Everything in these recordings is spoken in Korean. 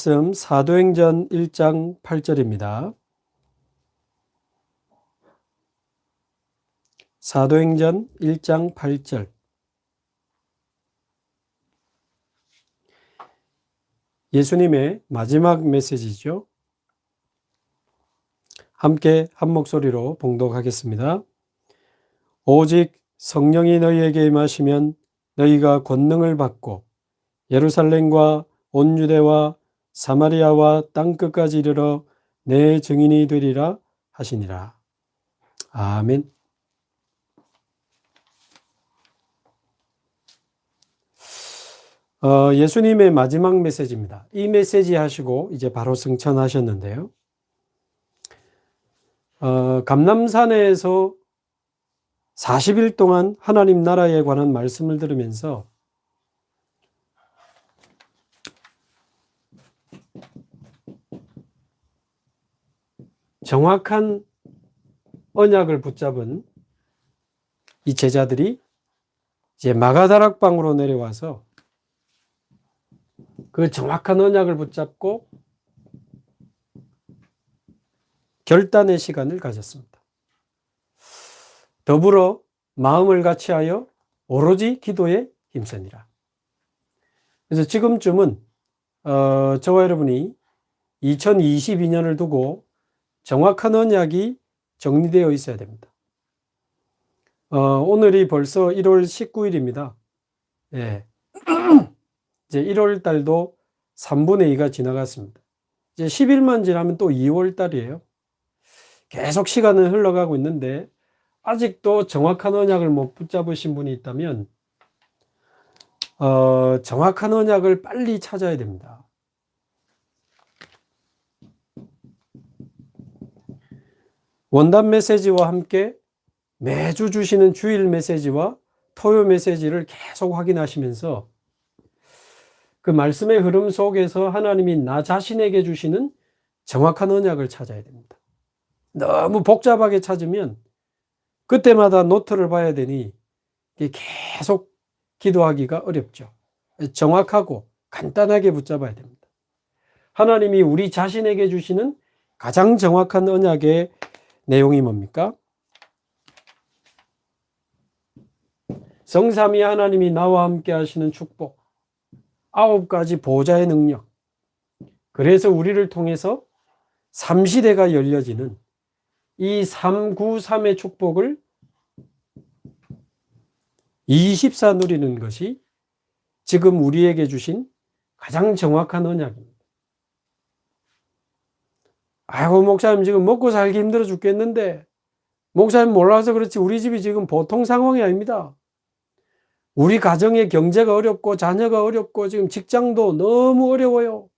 말씀 사도행전 1장 8절입니다. 사도행전 1장 8절. 예수님의 마지막 메시지죠. 함께 한 목소리로 봉독하겠습니다. 오직 성령이 너희에게 임하시면 너희가 권능을 받고 예루살렘과 온 유대와 사마리아와 땅끝까지 이르러 내 증인이 되리라 하시니라. 아멘. 예수님의 마지막 메시지입니다. 이 메시지 하시고 이제 바로 승천하셨는데요. 감람산에서 40일 동안 하나님 나라에 관한 말씀을 들으면서 정확한 언약을 붙잡은 이 제자들이 이제 마가다락방으로 내려와서 그 정확한 언약을 붙잡고 결단의 시간을 가졌습니다. 더불어 마음을 같이하여 오로지 기도에 힘쓰니라. 그래서 지금쯤은 저와 여러분이 2022년을 두고 정확한 언약이 정리되어 있어야 됩니다. 오늘이 벌써 1월 19일입니다. 예. 이제 1월 달도 3분의 2가 지나갔습니다. 이제 10일만 지나면 또 2월 달이에요. 계속 시간은 흘러가고 있는데 아직도 정확한 언약을 못 붙잡으신 분이 있다면 정확한 언약을 빨리 찾아야 됩니다. 원단 메시지와 함께 매주 주시는 주일 메시지와 토요 메시지를 계속 확인하시면서 그 말씀의 흐름 속에서 하나님이 나 자신에게 주시는 정확한 언약을 찾아야 됩니다. 너무 복잡하게 찾으면 그때마다 노트를 봐야 되니 계속 기도하기가 어렵죠. 정확하고 간단하게 붙잡아야 됩니다. 하나님이 우리 자신에게 주시는 가장 정확한 언약의 내용이 뭡니까? 성삼위 하나님이 나와 함께 하시는 축복, 9가지 보좌의 능력, 그래서 우리를 통해서 3시대가 열려지는 이 393의 축복을 24 누리는 것이 지금 우리에게 주신 가장 정확한 언약입니다. 아이고, 목사님 지금 먹고 살기 힘들어 죽겠는데, 목사님 몰라서 그렇지 우리 집이 지금 보통 상황이 아닙니다. 우리 가정의 경제가 어렵고 자녀가 어렵고 지금 직장도 너무 어려워요.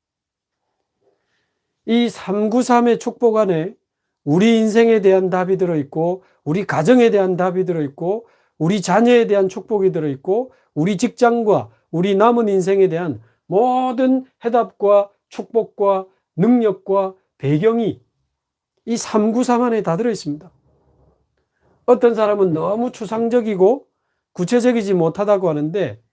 이 393의 축복 안에 우리 인생에 대한 답이 들어있고, 우리 가정에 대한 답이 들어있고, 우리 자녀에 대한 축복이 들어있고, 우리 직장과 우리 남은 인생에 대한 모든 해답과 축복과 능력과 배경이 이 393 안에 다 들어있습니다. 어떤 사람은 너무 추상적이고 구체적이지 못하다고 하는데,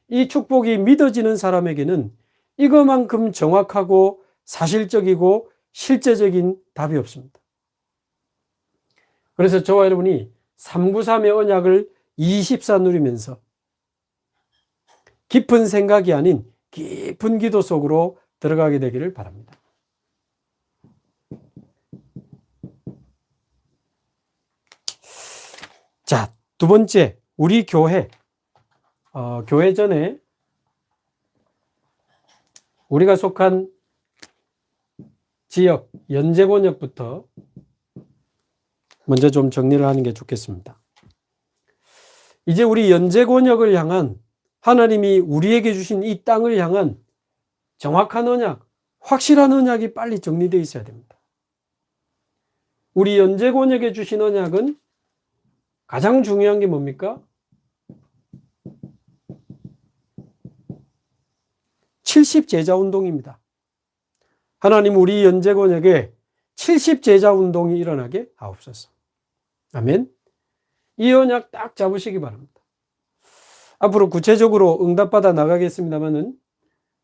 이 축복이 믿어지는 사람에게는 이것만큼 정확하고 사실적이고 실제적인 답이 없습니다. 그래서 저와 여러분이 393의 언약을 24 누리면서 깊은 생각이 아닌 깊은 기도 속으로 들어가게 되기를 바랍니다. 자, 두 번째, 우리 교회, 교회 전에 우리가 속한 지역, 연제권역부터 먼저 좀 정리를 하는 게 좋겠습니다. 이제 우리 연제권역을 향한 하나님이 우리에게 주신 이 땅을 향한 정확한 언약, 확실한 언약이 빨리 정리되어 있어야 됩니다. 우리 연제권역에 주신 언약은 가장 중요한 게 뭡니까? 70제자운동입니다. 하나님 우리 연제권역에 70제자운동이 일어나게 하옵소서. 아멘. 이 언약 딱 잡으시기 바랍니다. 앞으로 구체적으로 응답받아 나가겠습니다만은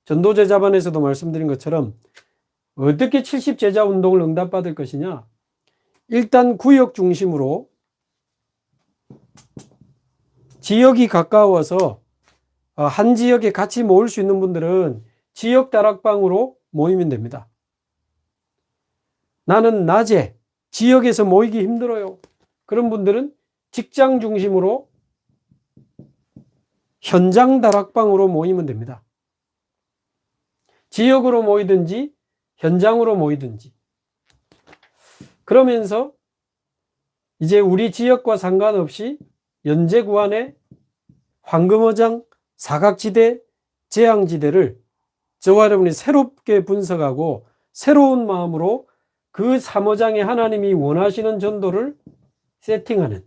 전도제자반에서도 말씀드린 것처럼 어떻게 70제자 운동을 응답받을 것이냐? 일단 구역 중심으로 지역이 가까워서 한 지역에 같이 모일 수 있는 분들은 지역 다락방으로 모이면 됩니다. 나는 낮에 지역에서 모이기 힘들어요. 그런 분들은 직장 중심으로 현장 다락방으로 모이면 됩니다. 지역으로 모이든지 현장으로 모이든지. 그러면서 이제 우리 지역과 상관없이 연제구안의 황금어장, 사각지대, 재앙지대를 저와 여러분이 새롭게 분석하고 새로운 마음으로 그 3어장에 하나님이 원하시는 전도를 세팅하는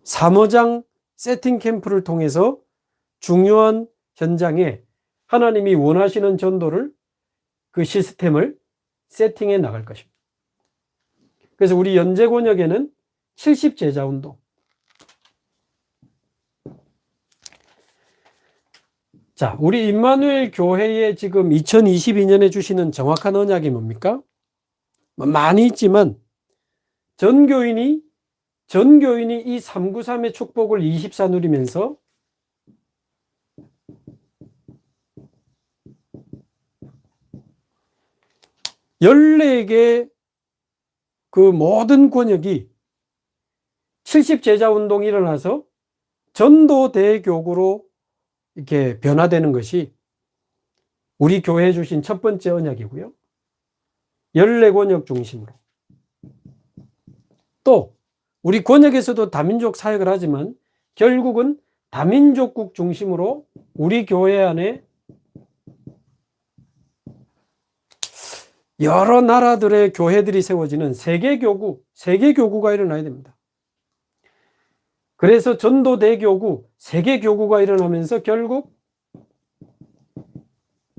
3어장 세팅 캠프를 통해서 중요한 현장에 하나님이 원하시는 전도를 그 시스템을 세팅해 나갈 것입니다. 그래서 우리 연제권역에는 70제자 운동. 자, 우리 임마누엘 교회에 지금 2022년에 주시는 정확한 언약이 뭡니까? 많이 있지만 전교인이 이 393의 축복을 24 누리면서 (14개) 그 모든 권역이 70제자 운동이 일어나서 전도대교구로 이렇게 변화되는 것이 우리 교회에 주신 첫 번째 언약이고요. 14권역 중심으로. 또 우리 권역에서도 다민족 사역을 하지만 결국은 다민족국 중심으로 우리 교회 안에 여러 나라들의 교회들이 세워지는 세계교구가 일어나야 됩니다. 그래서 전도대교구, 세계교구가 일어나면서 결국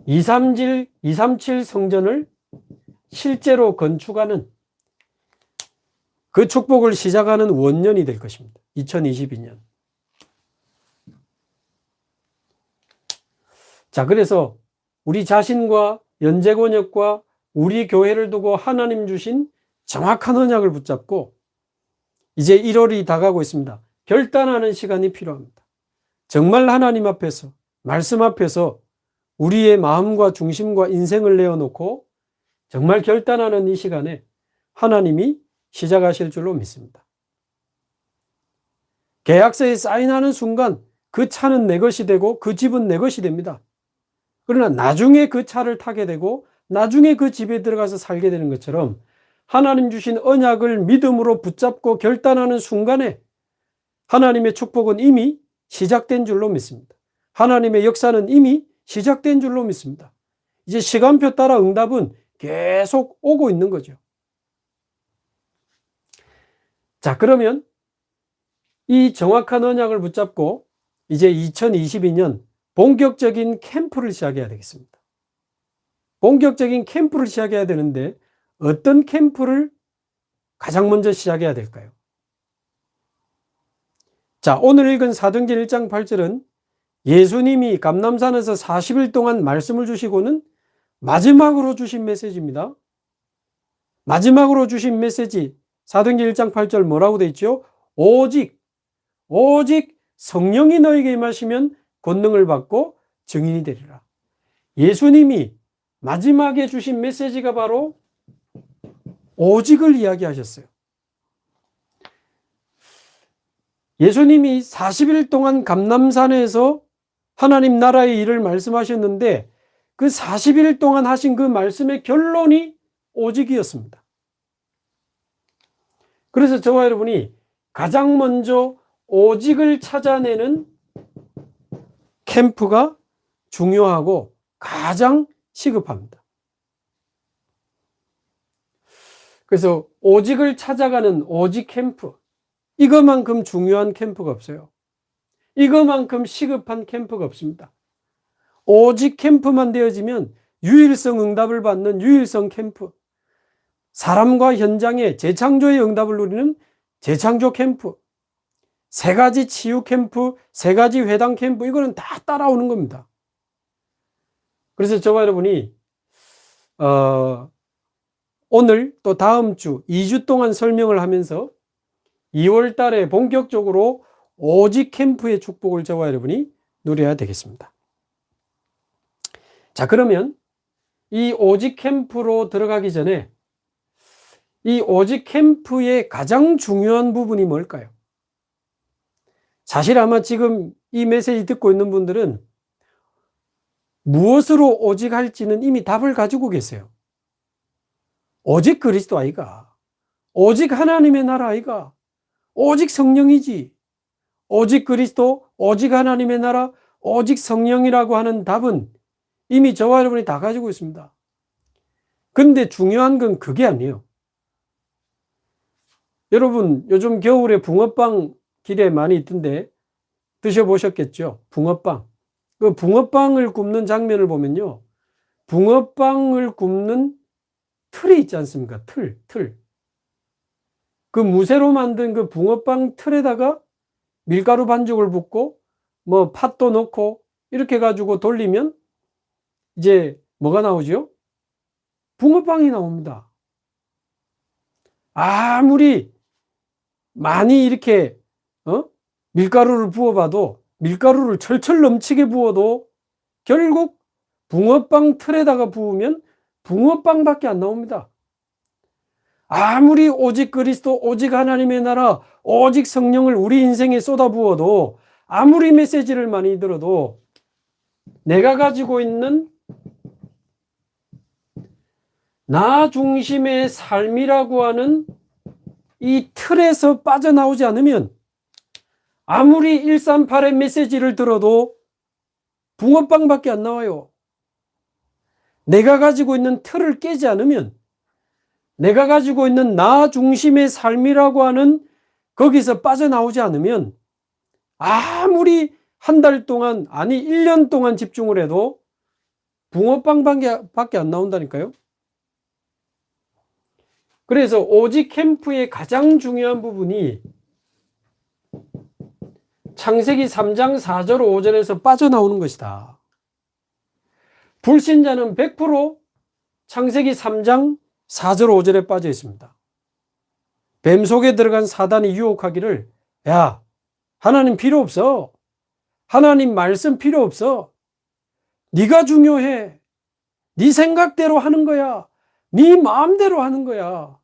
237 성전을 실제로 건축하는 그 축복을 시작하는 원년이 될 것입니다. 2022년. 자, 그래서 우리 자신과 연제권역과 우리 교회를 두고 하나님 주신 정확한 언약을 붙잡고 이제 1월이 다가오고 있습니다. 결단하는 시간이 필요합니다. 정말 하나님 앞에서, 말씀 앞에서 우리의 마음과 중심과 인생을 내어놓고 정말 결단하는 이 시간에 하나님이 시작하실 줄로 믿습니다. 계약서에 사인하는 순간 그 차는 내 것이 되고 그 집은 내 것이 됩니다. 그러나 나중에 그 차를 타게 되고 나중에 그 집에 들어가서 살게 되는 것처럼 하나님 주신 언약을 믿음으로 붙잡고 결단하는 순간에 하나님의 축복은 이미 시작된 줄로 믿습니다. 하나님의 역사는 이미 시작된 줄로 믿습니다. 이제 시간표 따라 응답은 계속 오고 있는 거죠. 자, 그러면 이 정확한 언약을 붙잡고 이제 2022년 본격적인 캠프를 시작해야 되겠습니다. 본격적인 캠프를 시작해야 되는데 어떤 캠프를 가장 먼저 시작해야 될까요? 자, 오늘 읽은 사도행전 1장 8절은 예수님이 감람산에서 40일 동안 말씀을 주시고는 마지막으로 주신 메시지입니다. 마지막으로 주신 메시지 사도행전 1장 8절 뭐라고 되어 있죠? 오직 성령이 너에게 임하시면 권능을 받고 증인이 되리라. 예수님이 마지막에 주신 메시지가 바로 오직을 이야기하셨어요. 예수님이 40일 동안 감람산에서 하나님 나라의 일을 말씀하셨는데 그 40일 동안 하신 그 말씀의 결론이 오직이었습니다. 그래서 저와 여러분이 가장 먼저 오직을 찾아내는 캠프가 중요하고 가장 시급합니다. 그래서 오직을 찾아가는 오직 캠프, 이것만큼 중요한 캠프가 없어요. 이것만큼 시급한 캠프가 없습니다. 오직 캠프만 되어지면 유일성 응답을 받는 유일성 캠프, 사람과 현장의 재창조의 응답을 누리는 재창조 캠프, 3가지 치유 캠프, 3가지 회당 캠프, 이거는 다 따라오는 겁니다. 그래서 저와 여러분이 오늘 또 다음 주 2주 동안 설명을 하면서 2월 달에 본격적으로 오직 캠프의 축복을 저와 여러분이 누려야 되겠습니다. 자, 그러면 이 오직 캠프로 들어가기 전에 이 오직 캠프의 가장 중요한 부분이 뭘까요? 사실 아마 지금 이 메시지 듣고 있는 분들은 무엇으로 오직 할지는 이미 답을 가지고 계세요. 오직 그리스도 아이가, 오직 하나님의 나라 아이가, 오직 성령이지, 오직 그리스도, 오직 하나님의 나라, 오직 성령이라고 하는 답은 이미 저와 여러분이 다 가지고 있습니다. 근데 중요한 건 그게 아니에요. 여러분 요즘 겨울에 붕어빵 길에 많이 있던데 드셔보셨겠죠? 붕어빵. 그 붕어빵을 굽는 장면을 보면요, 붕어빵을 굽는 틀이 있지 않습니까? 틀. 그 무쇠로 만든 그 붕어빵 틀에다가 밀가루 반죽을 붓고 뭐 팥도 넣고 이렇게 가지고 돌리면 이제 뭐가 나오죠? 붕어빵이 나옵니다. 아무리 많이 이렇게 밀가루를 부어봐도, 밀가루를 철철 넘치게 부어도 결국 붕어빵 틀에다가 부으면 붕어빵밖에 안 나옵니다. 아무리 오직 그리스도, 오직 하나님의 나라, 오직 성령을 우리 인생에 쏟아부어도, 아무리 메시지를 많이 들어도 내가 가지고 있는 나 중심의 삶이라고 하는 이 틀에서 빠져나오지 않으면 아무리 138의 메시지를 들어도 붕어빵밖에 안 나와요. 내가 가지고 있는 틀을 깨지 않으면, 내가 가지고 있는 나 중심의 삶이라고 하는 거기서 빠져나오지 않으면 아무리 한 달 동안, 아니 1년 동안 집중을 해도 붕어빵밖에 안 나온다니까요. 그래서 오직 캠프의 가장 중요한 부분이 창세기 3장 4절 5절에서 빠져나오는 것이다. 불신자는 100% 창세기 3장 4절 5절에 빠져 있습니다. 뱀 속에 들어간 사단이 유혹하기를, 야, 하나님 필요 없어. 하나님 말씀 필요 없어. 네가 중요해. 네 생각대로 하는 거야. 네 마음대로 하는 거야.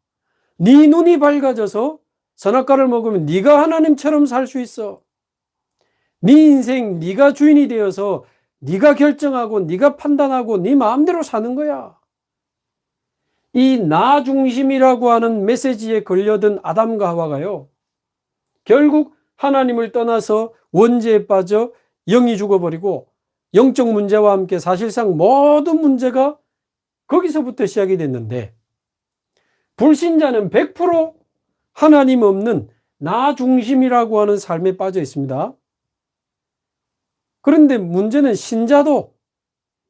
네 눈이 밝아져서 선악과를 먹으면 네가 하나님처럼 살 수 있어. 네 인생 네가 주인이 되어서 네가 결정하고 네가 판단하고 네 마음대로 사는 거야. 이 나 중심이라고 하는 메시지에 걸려든 아담과 하와가요, 결국 하나님을 떠나서 원죄에 빠져 영이 죽어버리고 영적 문제와 함께 사실상 모든 문제가 거기서부터 시작이 됐는데, 불신자는 100% 하나님 없는 나 중심이라고 하는 삶에 빠져 있습니다. 그런데 문제는 신자도,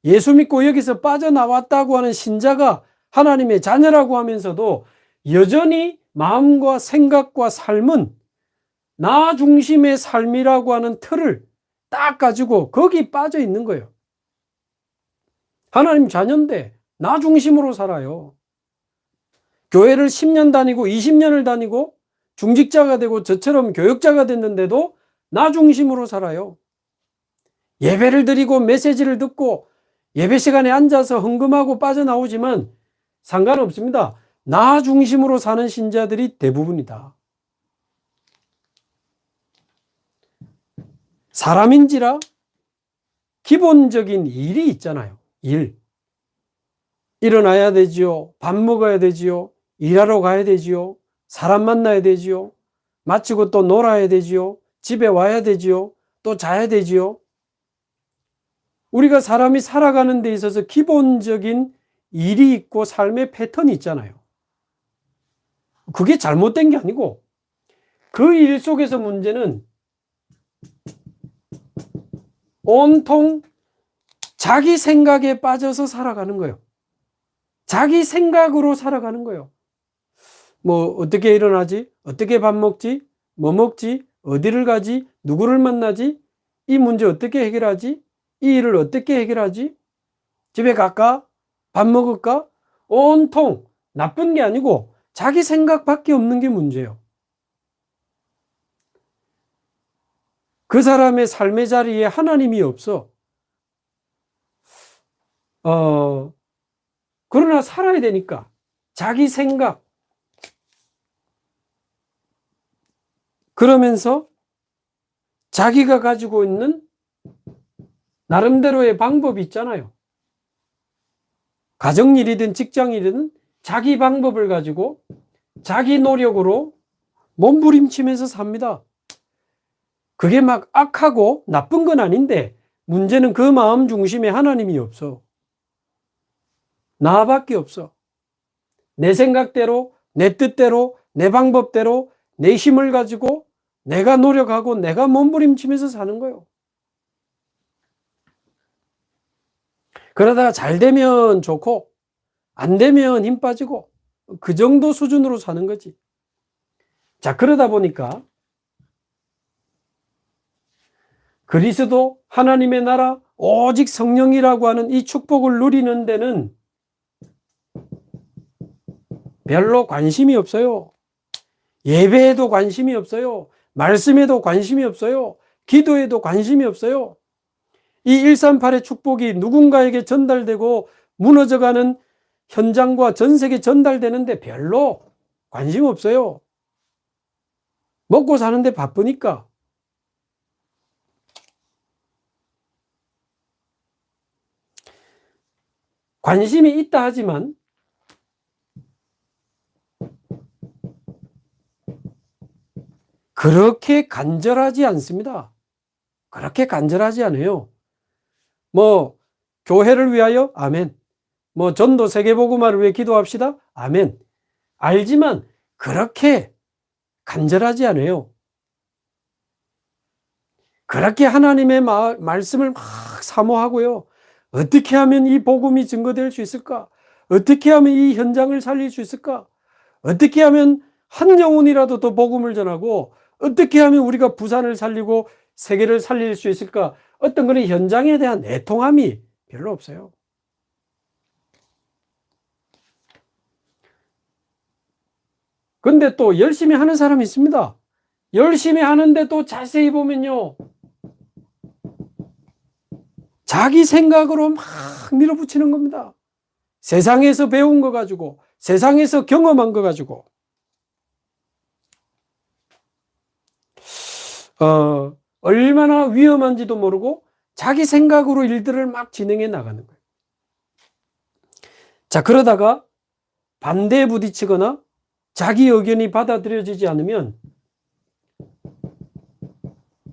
예수 믿고 여기서 빠져나왔다고 하는 신자가 하나님의 자녀라고 하면서도 여전히 마음과 생각과 삶은 나 중심의 삶이라고 하는 틀을 딱 가지고 거기 빠져 있는 거예요. 하나님 자녀인데 나 중심으로 살아요. 교회를 10년 다니고 20년을 다니고 중직자가 되고 저처럼 교역자가 됐는데도 나 중심으로 살아요. 예배를 드리고 메시지를 듣고 예배 시간에 앉아서 헌금하고 빠져나오지만 상관없습니다. 나 중심으로 사는 신자들이 대부분이다. 사람인지라 기본적인 일이 있잖아요. 일. 일어나야 되지요. 밥 먹어야 되지요. 일하러 가야 되지요. 사람 만나야 되지요. 마치고 또 놀아야 되지요. 집에 와야 되지요. 또 자야 되지요. 우리가 사람이 살아가는 데 있어서 기본적인 일이 있고 삶의 패턴이 있잖아요. 그게 잘못된 게 아니고 그 일 속에서 문제는 온통 자기 생각에 빠져서 살아가는 거예요. 자기 생각으로 살아가는 거예요. 뭐 어떻게 일어나지? 어떻게 밥 먹지? 뭐 먹지? 어디를 가지? 누구를 만나지? 이 문제 어떻게 해결하지? 이 일을 어떻게 해결하지? 집에 갈까? 밥 먹을까? 온통 나쁜 게 아니고 자기 생각밖에 없는 게 문제예요. 그 사람의 삶의 자리에 하나님이 없어. 그러나 살아야 되니까 자기 생각, 그러면서 자기가 가지고 있는 나름대로의 방법이 있잖아요. 가정일이든 직장일이든 자기 방법을 가지고 자기 노력으로 몸부림치면서 삽니다. 그게 막 악하고 나쁜 건 아닌데 문제는 그 마음 중심에 하나님이 없어. 나밖에 없어. 내 생각대로, 내 뜻대로, 내 방법대로, 내 힘을 가지고 내가 노력하고 내가 몸부림치면서 사는 거예요. 그러다가 잘 되면 좋고 안 되면 힘 빠지고 그 정도 수준으로 사는 거지. 자, 그러다 보니까 그리스도 하나님의 나라 오직 성령이라고 하는 이 축복을 누리는 데는 별로 관심이 없어요. 예배에도 관심이 없어요. 말씀에도 관심이 없어요. 기도에도 관심이 없어요. 이 138의 축복이 누군가에게 전달되고 무너져가는 현장과 전 세계에 전달되는데 별로 관심 없어요. 먹고 사는데 바쁘니까. 관심이 있다 하지만 그렇게 간절하지 않습니다. 그렇게 간절하지 않아요. 교회를 위하여? 아멘. 전도 세계복음화를 위해 기도합시다? 아멘. 알지만 그렇게 간절하지 않아요. 그렇게 하나님의 말씀을 막 사모하고요. 어떻게 하면 이 복음이 증거될 수 있을까? 어떻게 하면 이 현장을 살릴 수 있을까? 어떻게 하면 한 영혼이라도 더 복음을 전하고 어떻게 하면 우리가 부산을 살리고 세계를 살릴 수 있을까? 어떤 그런 현장에 대한 애통함이 별로 없어요. 근데 또 열심히 하는 사람이 있습니다. 열심히 하는데 또 자세히 보면요. 자기 생각으로 막 밀어붙이는 겁니다. 세상에서 배운 거 가지고, 세상에서 경험한 거 가지고. 얼마나 위험한지도 모르고 자기 생각으로 일들을 막 진행해 나가는 거예요. 자, 그러다가 반대에 부딪히거나 자기 의견이 받아들여지지 않으면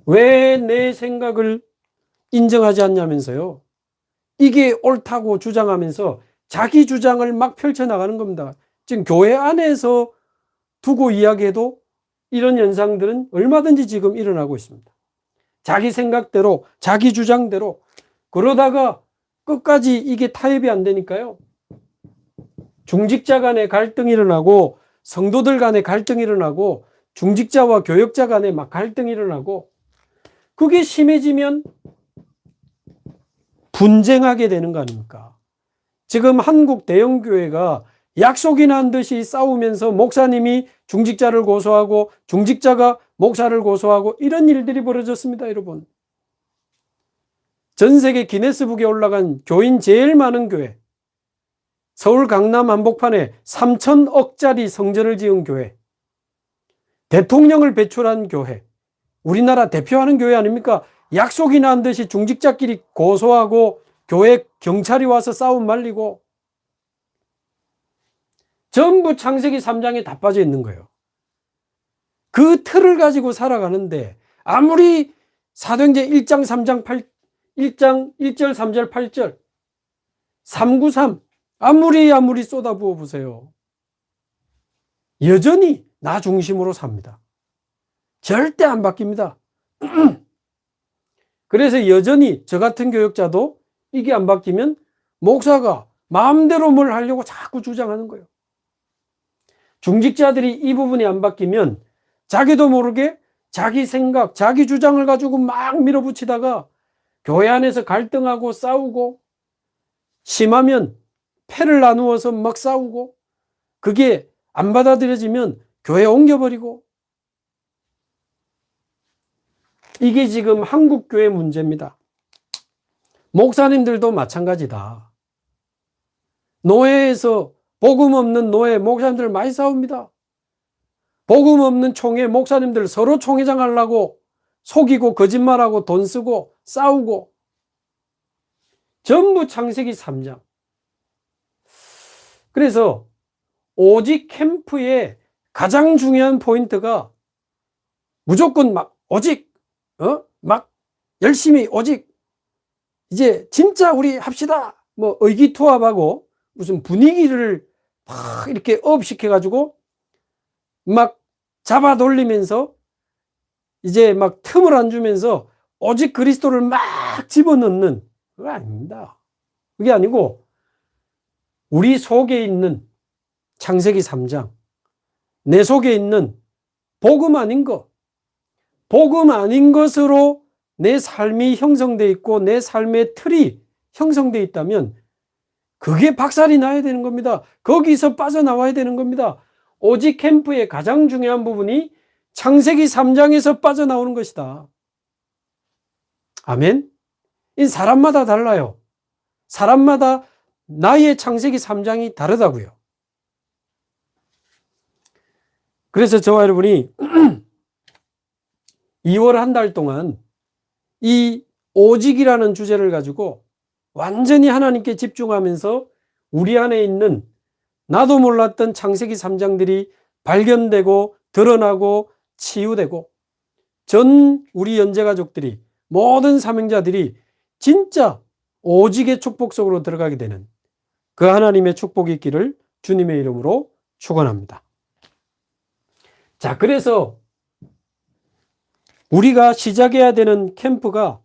왜 내 생각을 인정하지 않냐면서요. 이게 옳다고 주장하면서 자기 주장을 막 펼쳐나가는 겁니다. 지금 교회 안에서 두고 이야기해도 이런 현상들은 얼마든지 지금 일어나고 있습니다. 자기 생각대로, 자기 주장대로. 그러다가 끝까지 이게 타협이 안 되니까요. 중직자 간의 갈등이 일어나고 성도들 간의 갈등이 일어나고 중직자와 교역자 간의 막 갈등이 일어나고 그게 심해지면 분쟁하게 되는 거 아닙니까? 지금 한국 대형교회가 약속이 난 듯이 싸우면서 목사님이 중직자를 고소하고 중직자가 목사를 고소하고 이런 일들이 벌어졌습니다, 여러분. 전 세계 기네스북에 올라간 교인 제일 많은 교회, 서울 강남 한복판에 3,000억짜리 성전을 지은 교회, 대통령을 배출한 교회, 우리나라 대표하는 교회 아닙니까? 약속이 난 듯이 중직자끼리 고소하고 교회 경찰이 와서 싸움 말리고 전부 창세기 3장에 다 빠져 있는 거예요. 그 틀을 가지고 살아가는데 아무리 사도행전 1장 3장 1장 1절 3절 8절 393 아무리 쏟아부어 보세요. 여전히 나 중심으로 삽니다. 절대 안 바뀝니다. 그래서 여전히 저 같은 교역자도 이게 안 바뀌면 목사가 마음대로 뭘 하려고 자꾸 주장하는 거예요. 중직자들이 이 부분이 안 바뀌면 자기도 모르게 자기 생각, 자기 주장을 가지고 막 밀어붙이다가 교회 안에서 갈등하고 싸우고 심하면 패를 나누어서 막 싸우고, 그게 안 받아들여지면 교회 옮겨버리고, 이게 지금 한국교회 문제입니다. 목사님들도 마찬가지다. 노예에서 복음 없는 노예 목사님들 많이 싸웁니다. 복음 없는 총회 목사님들 서로 총회장 하려고 속이고 거짓말하고 돈 쓰고 싸우고, 전부 창세기 3장. 그래서 오직 캠프의 가장 중요한 포인트가 무조건 막 오직 막 열심히 오직 이제 진짜 우리 합시다 뭐 의기투합하고 무슨 분위기를 막 이렇게 업시켜 가지고 막 잡아 돌리면서 이제 막 틈을 안 주면서 오직 그리스도를 막 집어넣는, 그거 아닙니다. 그게 아니고 우리 속에 있는 창세기 3장, 내 속에 있는 복음 아닌 것, 복음 아닌 것으로 내 삶이 형성되어 있고 내 삶의 틀이 형성되어 있다면 그게 박살이 나야 되는 겁니다. 거기서 빠져나와야 되는 겁니다. 오직 캠프의 가장 중요한 부분이 창세기 3장에서 빠져나오는 것이다. 아멘? 이 사람마다 달라요. 사람마다 나의 창세기 3장이 다르다고요. 그래서 저와 여러분이 2월 한 달 동안 이 오직이라는 주제를 가지고 완전히 하나님께 집중하면서 우리 안에 있는 나도 몰랐던 창세기 3장들이 발견되고 드러나고 치유되고, 전 우리 연재가족들이, 모든 사명자들이 진짜 오직의 축복 속으로 들어가게 되는 그 하나님의 축복이 있기를 주님의 이름으로 축원합니다. 자, 그래서 우리가 시작해야 되는 캠프가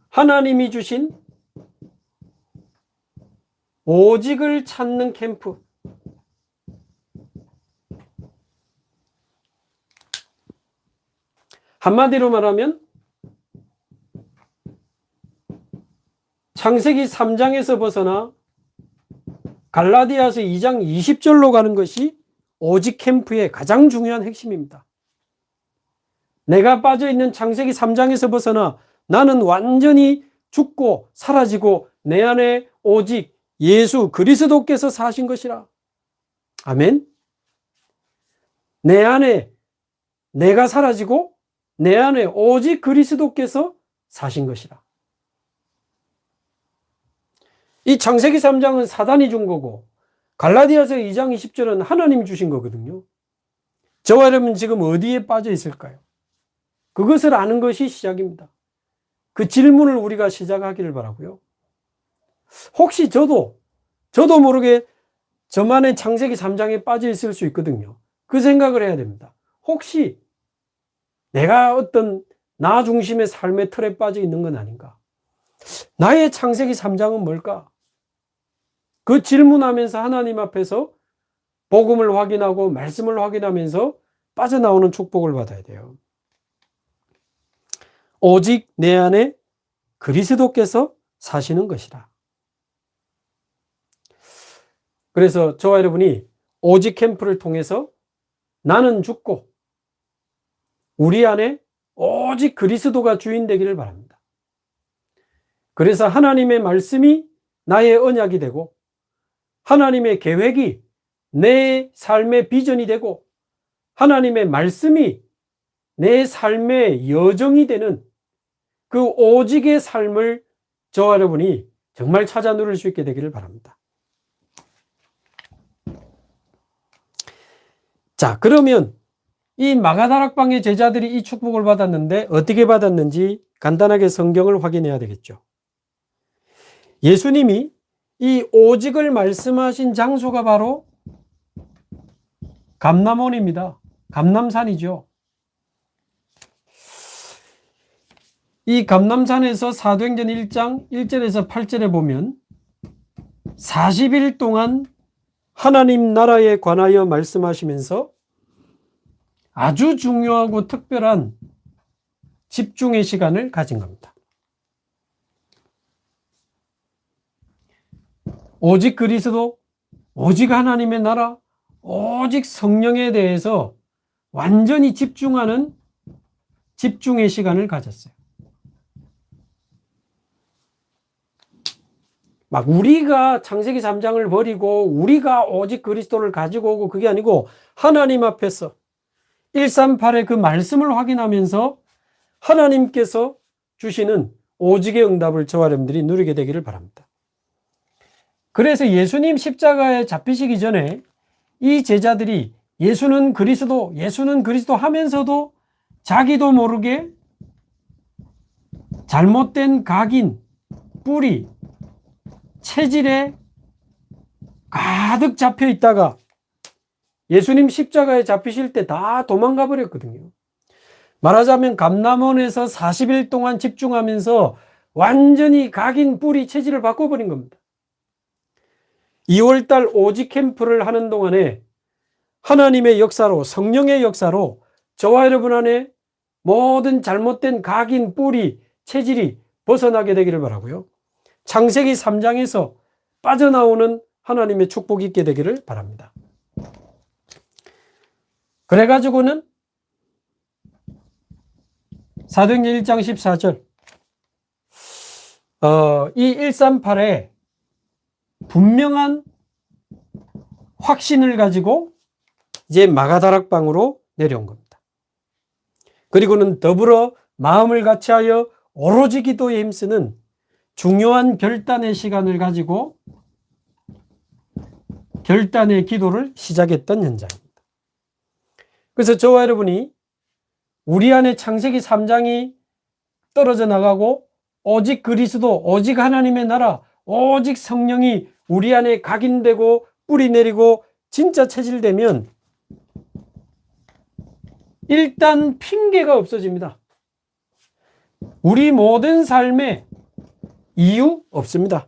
하나님이 주신 오직을 찾는 캠프. 한마디로 말하면 창세기 3장에서 벗어나 갈라디아서 2장 20절로 가는 것이 오직 캠프의 가장 중요한 핵심입니다. 내가 빠져있는 창세기 3장에서 벗어나 나는 완전히 죽고 사라지고 내 안에 오직 예수 그리스도께서 사신 것이라. 아멘. 내 안에 내가 사라지고 내 안에 오직 그리스도께서 사신 것이라. 이 창세기 3장은 사단이 준 거고 갈라디아서 2장 20절은 하나님이 주신 거거든요. 저와 여러분 지금 어디에 빠져 있을까요? 그것을 아는 것이 시작입니다. 그 질문을 우리가 시작하기를 바라고요. 혹시 저도 모르게 저만의 창세기 3장에 빠져 있을 수 있거든요. 그 생각을 해야 됩니다. 혹시 내가 어떤 나 중심의 삶의 틀에 빠져 있는 건 아닌가? 나의 창세기 3장은 뭘까? 그 질문하면서 하나님 앞에서 복음을 확인하고 말씀을 확인하면서 빠져나오는 축복을 받아야 돼요. 오직 내 안에 그리스도께서 사시는 것이라. 그래서 저와 여러분이 오직 캠프를 통해서 나는 죽고 우리 안에 오직 그리스도가 주인 되기를 바랍니다. 그래서 하나님의 말씀이 나의 언약이 되고 하나님의 계획이 내 삶의 비전이 되고 하나님의 말씀이 내 삶의 여정이 되는 그 오직의 삶을 저와 여러분이 정말 찾아 누릴 수 있게 되기를 바랍니다. 자, 그러면 이 마가다락방의 제자들이 이 축복을 받았는데 어떻게 받았는지 간단하게 성경을 확인해야 되겠죠. 예수님이 이 오직을 말씀하신 장소가 바로 감람원입니다. 감람산이죠. 이 감람산에서 사도행전 1장 1절에서 8절에 보면 40일 동안 하나님 나라에 관하여 말씀하시면서 아주 중요하고 특별한 집중의 시간을 가진 겁니다. 오직 그리스도, 오직 하나님의 나라, 오직 성령에 대해서 완전히 집중하는 집중의 시간을 가졌어요. 막 우리가 창세기 3장을 버리고 우리가 오직 그리스도를 가지고 오고 그게 아니고 하나님 앞에서 138의 그 말씀을 확인하면서 하나님께서 주시는 오직의 응답을 저와 여러분들이 누리게 되기를 바랍니다. 그래서 예수님 십자가에 잡히시기 전에 이 제자들이 예수는 그리스도 하면서도 자기도 모르게 잘못된 각인, 뿌리, 체질에 가득 잡혀 있다가 예수님 십자가에 잡히실 때 다 도망가 버렸거든요. 말하자면 감람원에서 40일 동안 집중하면서 완전히 각인, 뿌리, 체질을 바꿔버린 겁니다. 2월달 오직 캠프를 하는 동안에 하나님의 역사로, 성령의 역사로 저와 여러분 안에 모든 잘못된 각인, 뿌리, 체질이 벗어나게 되기를 바라고요. 창세기 3장에서 빠져나오는 하나님의 축복이 있게 되기를 바랍니다. 그래가지고는 사도행전 1장 14절 이 138에 분명한 확신을 가지고 이제 마가다락방으로 내려온 겁니다. 그리고는 더불어 마음을 같이하여 오로지 기도에 힘쓰는 중요한 결단의 시간을 가지고 결단의 기도를 시작했던 현장입니다. 그래서 저와 여러분이 우리 안에 창세기 3장이 떨어져 나가고 오직 그리스도, 오직 하나님의 나라, 오직 성령이 우리 안에 각인되고 뿌리 내리고 진짜 체질되면 일단 핑계가 없어집니다. 우리 모든 삶에 이유 없습니다.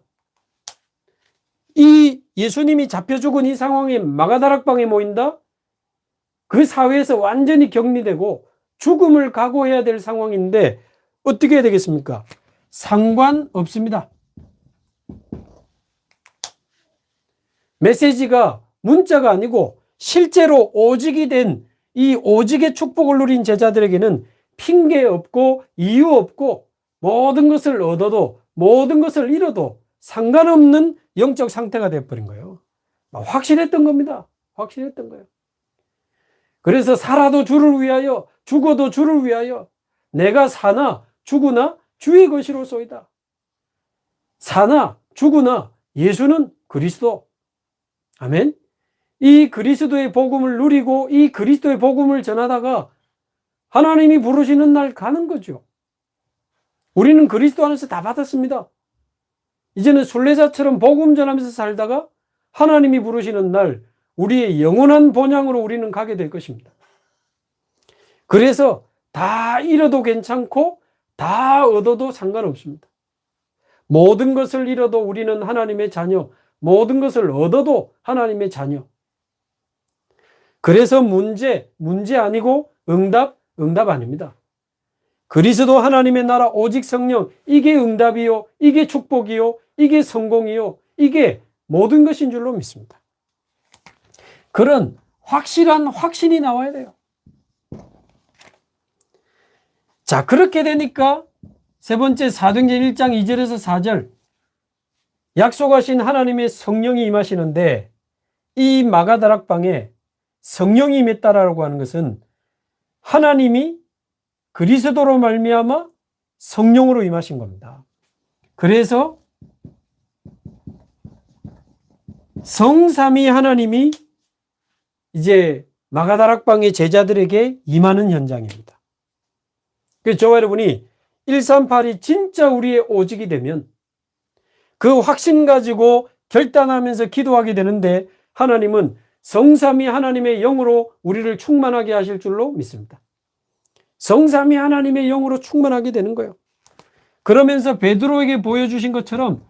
이 예수님이 잡혀 죽은 이 상황에 마가다락방에 모인다? 그 사회에서 완전히 격리되고 죽음을 각오해야 될 상황인데 어떻게 해야 되겠습니까? 상관없습니다. 메시지가 문자가 아니고 실제로 오직이 된 이 오직의 축복을 누린 제자들에게는 핑계 없고 이유 없고 모든 것을 얻어도 모든 것을 잃어도 상관없는 영적 상태가 되어버린 거예요. 확실했던 겁니다. 확실했던 거예요. 그래서 살아도 주를 위하여 죽어도 주를 위하여 내가 사나 죽으나 주의 것이로소이다. 사나 죽으나 예수는 그리스도. 아멘. 이 그리스도의 복음을 누리고 이 그리스도의 복음을 전하다가 하나님이 부르시는 날 가는 거죠. 우리는 그리스도 안에서 다 받았습니다. 이제는 순례자처럼 복음 전하면서 살다가 하나님이 부르시는 날 우리의 영원한 본향으로 우리는 가게 될 것입니다. 그래서 다 잃어도 괜찮고 다 얻어도 상관없습니다. 모든 것을 잃어도 우리는 하나님의 자녀, 모든 것을 얻어도 하나님의 자녀. 그래서 문제 아니고 응답 아닙니다. 그리스도 하나님의 나라 오직 성령, 이게 응답이요, 이게 축복이요, 이게 성공이요, 이게 모든 것인 줄로 믿습니다. 그런 확실한 확신이 나와야 돼요. 자, 그렇게 되니까 세 번째 사도행전 1장 2절에서 4절 약속하신 하나님의 성령이 임하시는데 이 마가다락방에 성령이 임했다라고 하는 것은 하나님이 그리스도로 말미암아 성령으로 임하신 겁니다. 그래서 성삼위 하나님이 이제 마가다락방의 제자들에게 임하는 현장입니다. 그래서 저와 여러분이 138이 진짜 우리의 오직이 되면 그 확신 가지고 결단하면서 기도하게 되는데 하나님은 성삼위 하나님의 영으로 우리를 충만하게 하실 줄로 믿습니다. 성삼위 하나님의 영으로 충만하게 되는 거예요. 그러면서 베드로에게 보여주신 것처럼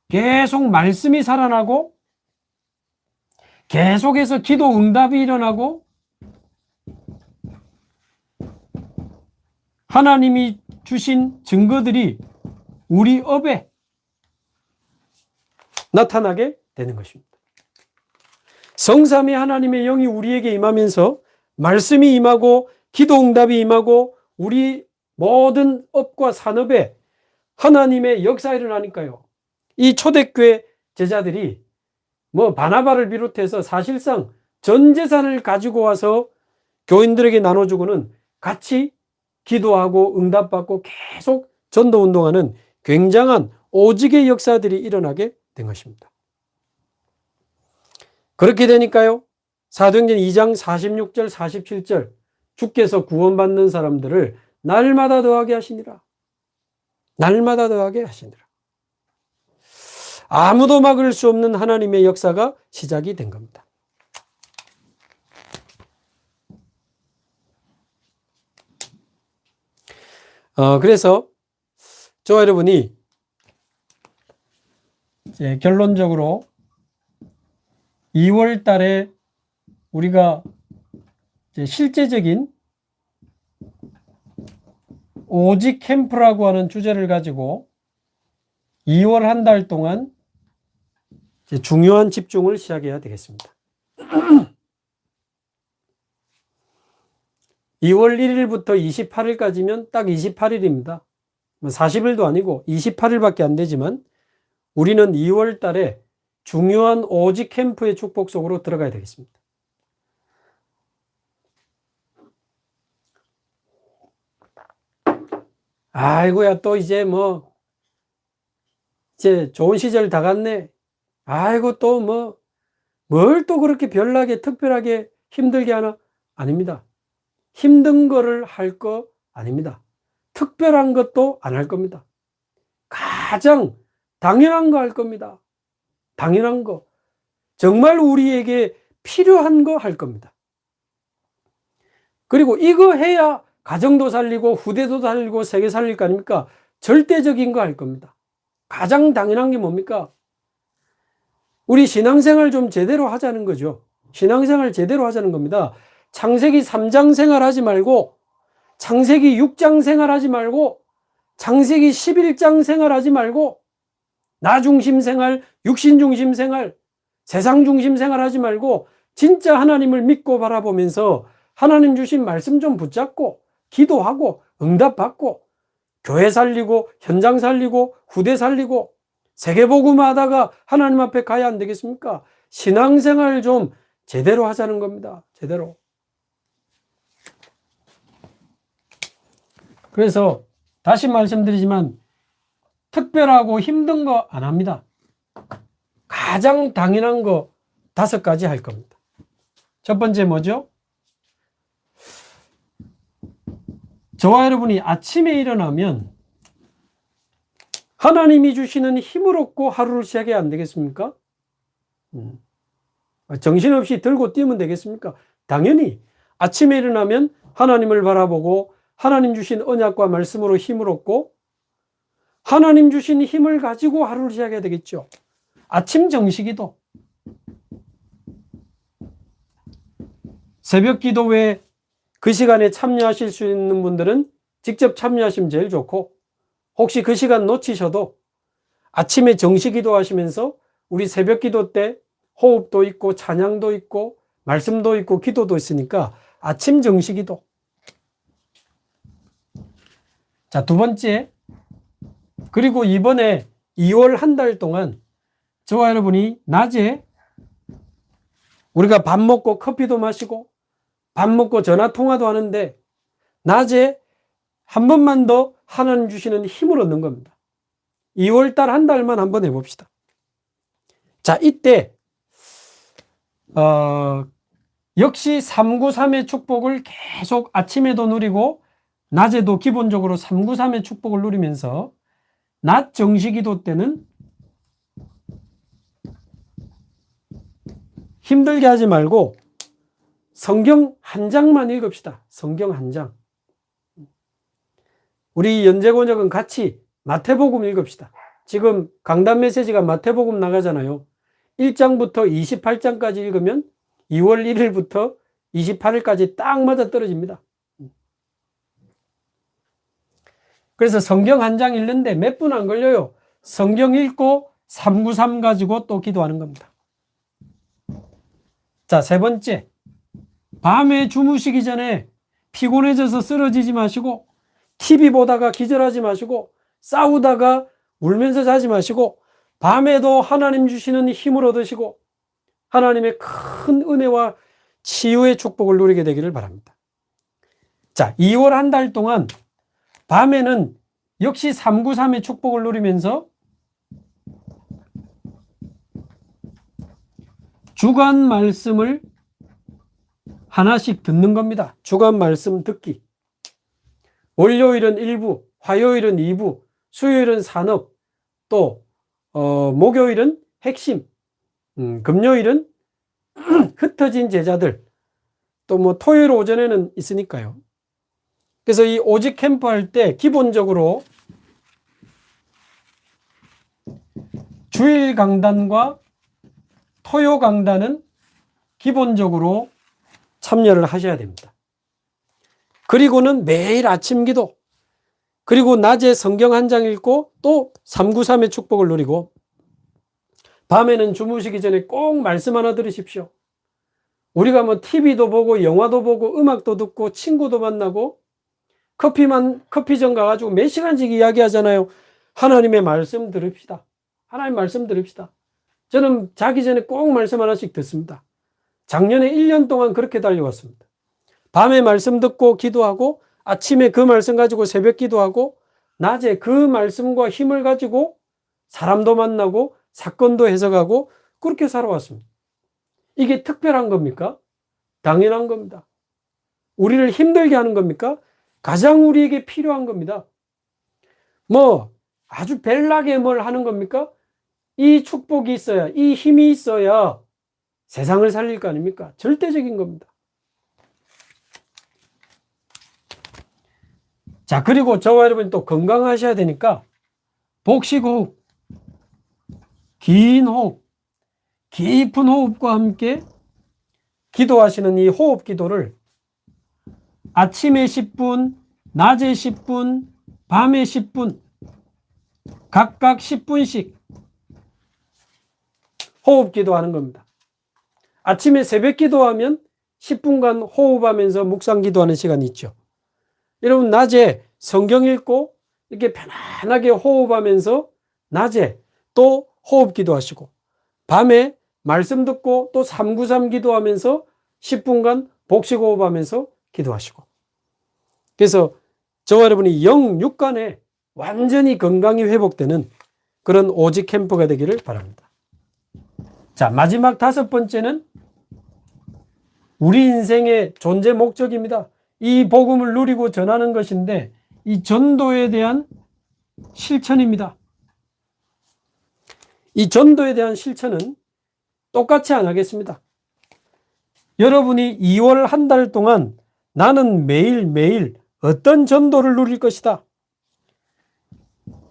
계속 말씀이 살아나고 계속해서 기도 응답이 일어나고 하나님이 주신 증거들이 우리 업에 나타나게 되는 것입니다. 성삼위 하나님의 영이 우리에게 임하면서 말씀이 임하고 기도 응답이 임하고 우리 모든 업과 산업에 하나님의 역사가 일어나니까요. 이 초대교회 제자들이 바나바를 비롯해서 사실상 전 재산을 가지고 와서 교인들에게 나눠주고는 같이 기도하고 응답받고 계속 전도운동하는 굉장한 오직의 역사들이 일어나게 된 것입니다. 그렇게 되니까요. 사도행전 2장 46절 47절 주께서 구원받는 사람들을 날마다 더하게 하시니라. 날마다 더하게 하시니라. 아무도 막을 수 없는 하나님의 역사가 시작이 된 겁니다. 그래서 저와 여러분이 이제 결론적으로 2월 달에 우리가 이제 실제적인 오직 캠프라고 하는 주제를 가지고 2월 한 달 동안 이제 중요한 집중을 시작해야 되겠습니다. 2월 1일부터 28일까지면 딱 28일입니다. 40일도 아니고 28일밖에 안 되지만 우리는 2월 달에 중요한 오직 캠프의 축복 속으로 들어가야 되겠습니다. 아이고야, 또 이제 이제 좋은 시절 다 갔네. 아이고, 또 뭘 또 그렇게 별나게 특별하게 힘들게 하나? 아닙니다. 힘든 거를 할 거 아닙니다. 특별한 것도 안 할 겁니다. 가장 당연한 거 할 겁니다. 당연한 거. 정말 우리에게 필요한 거 할 겁니다. 그리고 이거 해야 가정도 살리고 후대도 살리고 세계 살릴 거 아닙니까? 절대적인 거 할 겁니다. 가장 당연한 게 뭡니까? 우리 신앙생활 좀 제대로 하자는 거죠. 신앙생활 제대로 하자는 겁니다. 창세기 3장 생활하지 말고, 창세기 6장 생활하지 말고, 창세기 11장 생활하지 말고, 나 중심 생활, 육신 중심 생활, 세상 중심 생활하지 말고 진짜 하나님을 믿고 바라보면서 하나님 주신 말씀 좀 붙잡고 기도하고 응답받고 교회 살리고 현장 살리고 후대 살리고 세계복음하다가 하나님 앞에 가야 안 되겠습니까? 신앙생활 좀 제대로 하자는 겁니다. 제대로. 그래서 다시 말씀드리지만 특별하고 힘든 거 안 합니다. 가장 당연한 거 5가지 할 겁니다. 첫 번째 뭐죠? 저와 여러분이 아침에 일어나면 하나님이 주시는 힘을 얻고 하루를 시작해야 안 되겠습니까? 정신없이 들고 뛰면 되겠습니까? 당연히 아침에 일어나면 하나님을 바라보고 하나님 주신 언약과 말씀으로 힘을 얻고 하나님 주신 힘을 가지고 하루를 시작해야 되겠죠. 아침 정시기도, 새벽 기도 외에 그 시간에 참여하실 수 있는 분들은 직접 참여하시면 제일 좋고, 혹시 그 시간 놓치셔도 아침에 정시기도 하시면서 우리 새벽 기도 때 호흡도 있고 찬양도 있고 말씀도 있고 기도도 있으니까 아침 정시기도. 자, 두 번째, 그리고 이번에 2월 한 달 동안 저와 여러분이 낮에 우리가 밥 먹고 커피도 마시고 밥 먹고 전화 통화도 하는데 낮에 한 번만 더 하나님 주시는 힘을 얻는 겁니다. 2월 달 한 달만 한번 해봅시다. 자, 이때 역시 393의 축복을 계속 아침에도 누리고 낮에도 기본적으로 393의 축복을 누리면서 낮 정시기도 때는 힘들게 하지 말고 성경 한 장만 읽읍시다. 성경 한 장. 우리 연재곤역은 같이 마태복음 읽읍시다. 지금 강단 메시지가 마태복음 나가잖아요. 1장부터 28장까지 읽으면 2월 1일부터 28일까지 딱 맞아 떨어집니다. 그래서 성경 한 장 읽는데 몇 분 안 걸려요. 성경 읽고 393 가지고 또 기도하는 겁니다. 자, 세 번째. 밤에 주무시기 전에 피곤해져서 쓰러지지 마시고, TV 보다가 기절하지 마시고, 싸우다가 울면서 자지 마시고, 밤에도 하나님 주시는 힘을 얻으시고 하나님의 큰 은혜와 치유의 축복을 누리게 되기를 바랍니다. 자, 2월 한 달 동안 밤에는 역시 393의 축복을 누리면서 주간 말씀을 하나씩 듣는 겁니다. 주간 말씀 듣기. 월요일은 1부, 화요일은 2부, 수요일은 산업, 또 목요일은 핵심, 금요일은 흩어진 제자들, 또 뭐 토요일 오전에는 있으니까요. 그래서 이 오직 캠프 할 때 기본적으로 주일 강단과 토요 강단은 기본적으로 참여를 하셔야 됩니다. 그리고는 매일 아침 기도, 그리고 낮에 성경 한 장 읽고 또 393의 축복을 누리고, 밤에는 주무시기 전에 꼭 말씀 하나 들으십시오. 우리가 뭐 TV도 보고 영화도 보고 음악도 듣고 친구도 만나고 커피점 가가지고 몇 시간씩 이야기하잖아요. 하나님의 말씀 들읍시다. 하나님 말씀 들읍시다. 저는 자기 전에 꼭 말씀 하나씩 듣습니다. 작년에 1년 동안 그렇게 달려왔습니다. 밤에 말씀 듣고 기도하고, 아침에 그 말씀 가지고 새벽 기도하고, 낮에 그 말씀과 힘을 가지고 사람도 만나고 사건도 해석하고, 그렇게 살아왔습니다. 이게 특별한 겁니까? 당연한 겁니다. 우리를 힘들게 하는 겁니까? 가장 우리에게 필요한 겁니다. 뭐 아주 별나게 뭘 하는 겁니까? 이 축복이 있어야, 이 힘이 있어야 세상을 살릴 거 아닙니까? 절대적인 겁니다. 자, 그리고 저와 여러분이 또 건강하셔야 되니까 복식호흡, 긴 호흡, 깊은 호흡과 함께 기도하시는 이 호흡 기도를 아침에 10분, 낮에 10분, 밤에 10분, 각각 10분씩 호흡 기도하는 겁니다. 아침에 새벽 기도하면 10분간 호흡하면서 묵상 기도하는 시간이 있죠. 여러분, 낮에 성경 읽고 이렇게 편안하게 호흡하면서 낮에 또 호흡 기도하시고, 밤에 말씀 듣고 또 393 기도하면서 10분간 복식 호흡하면서 기도하시고. 그래서 저와 여러분이 영육간에 완전히 건강이 회복되는 그런 오직 캠프가 되기를 바랍니다. 자, 마지막 5번째는 우리 인생의 존재 목적입니다. 이 복음을 누리고 전하는 것인데, 이 전도에 대한 실천입니다. 이 전도에 대한 실천은 똑같이 안 하겠습니다. 여러분이 2월 한 달 동안 나는 매일매일 어떤 전도를 누릴 것이다.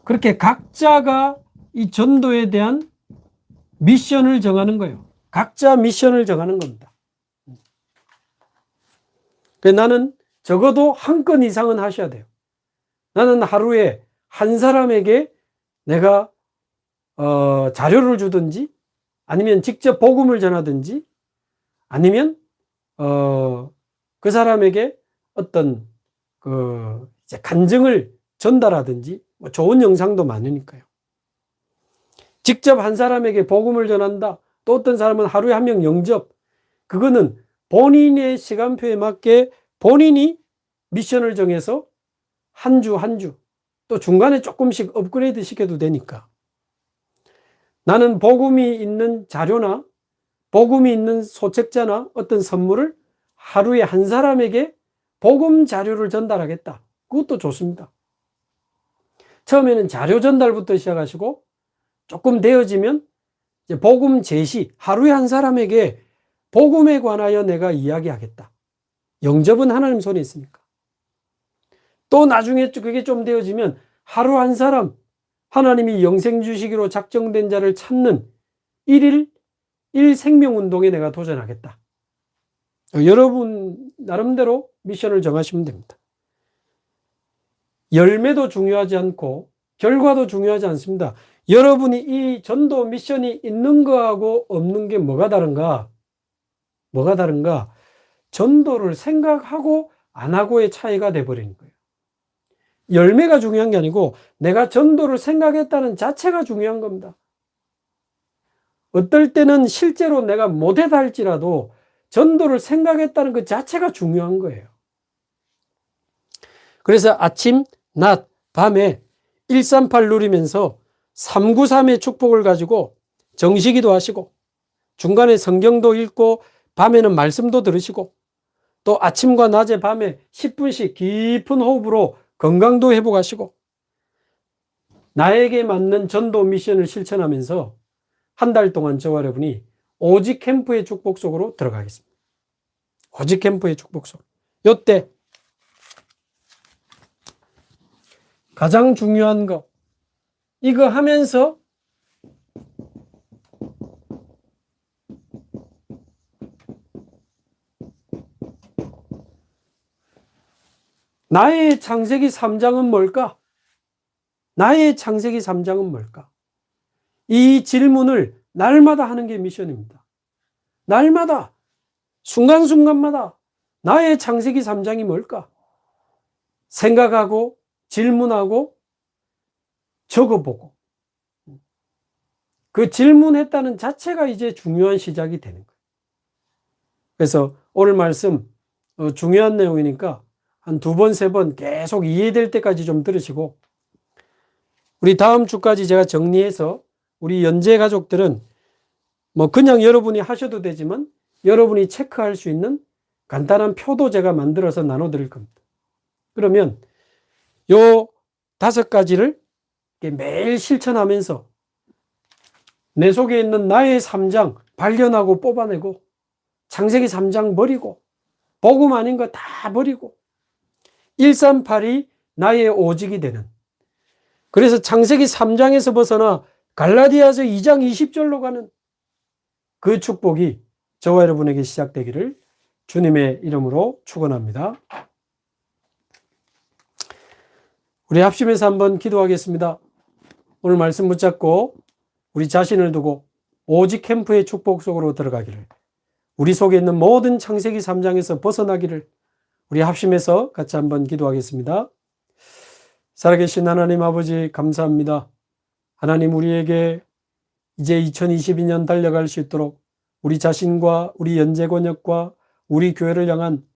그렇게 각자가 이 전도에 대한 미션을 정하는 거예요. 각자 미션을 정하는 겁니다. 나는 적어도 한 건 이상은 하셔야 돼요. 나는 하루에 한 사람에게 내가 자료를 주든지, 아니면 직접 복음을 전하든지, 아니면 그 사람에게 어떤 이제 간증을 전달하든지, 뭐 좋은 영상도 많으니까요. 직접 한 사람에게 복음을 전한다. 또 어떤 사람은 하루에 한 명 영접. 그거는 본인의 시간표에 맞게 본인이 미션을 정해서 한 주 한 주, 또 중간에 조금씩 업그레이드 시켜도 되니까. 나는 복음이 있는 자료나 복음이 있는 소책자나 어떤 선물을 하루에 한 사람에게 복음 자료를 전달하겠다. 그것도 좋습니다. 처음에는 자료 전달부터 시작하시고, 조금 되어지면 이제 복음 제시, 하루에 한 사람에게 복음에 관하여 내가 이야기하겠다. 영접은 하나님 손에 있으니까. 또 나중에 그게 좀 되어지면 하루 한 사람, 하나님이 영생 주시기로 작정된 자를 찾는 1일 1생명운동에 내가 도전하겠다. 여러분 나름대로 미션을 정하시면 됩니다. 열매도 중요하지 않고 결과도 중요하지 않습니다. 여러분이 이 전도 미션이 있는 거하고 없는 게 뭐가 다른가? 뭐가 다른가? 전도를 생각하고 안 하고의 차이가 돼버리는 거예요. 열매가 중요한 게 아니고 내가 전도를 생각했다는 자체가 중요한 겁니다. 어떨 때는 실제로 내가 못했다 할지라도 전도를 생각했다는 그 자체가 중요한 거예요. 그래서 아침, 낮, 밤에 138 누리면서 393의 축복을 가지고 정시기도 하시고 중간에 성경도 읽고 밤에는 말씀도 들으시고 또 아침과 낮에 밤에 10분씩 깊은 호흡으로 건강도 회복하시고 나에게 맞는 전도 미션을 실천하면서 한 달 동안 저와 여러분이 오직 캠프의 축복 속으로 들어가겠습니다. 오직 캠프의 축복 속. 요때 가장 중요한 거 이거 하면서 나의 창세기 3장은 뭘까? 나의 창세기 3장은 뭘까? 이 질문을 날마다 하는 게 미션입니다. 날마다 순간순간마다 나의 창세기 3장이 뭘까? 생각하고 질문하고 적어보고 그 질문했다는 자체가 이제 중요한 시작이 되는 거예요. 그래서 오늘 말씀 중요한 내용이니까 한 2번, 3번 계속 이해될 때까지 좀 들으시고 우리 다음 주까지 제가 정리해서 우리 연재 가족들은 뭐 그냥 여러분이 하셔도 되지만 여러분이 체크할 수 있는 간단한 표도 제가 만들어서 나눠드릴 겁니다. 그러면 요 5가지를 매일 실천하면서 내 속에 있는 나의 3장 발견하고 뽑아내고 창세기 3장 버리고 복음 아닌 거 다 버리고 138이 나의 오직이 되는 그래서 창세기 3장에서 벗어나 갈라디아서 2장 20절로 가는 그 축복이 저와 여러분에게 시작되기를 주님의 이름으로 축원합니다. 우리 합심해서 한번 기도하겠습니다. 오늘 말씀 붙잡고 우리 자신을 두고 오직 캠프의 축복 속으로 들어가기를 우리 속에 있는 모든 창세기 3장에서 벗어나기를 우리 합심해서 같이 한번 기도하겠습니다. 살아계신 하나님 아버지 감사합니다. 하나님 우리에게 이제 2022년 달려갈 수 있도록 우리 자신과 우리 연재권역과 우리 교회를 향한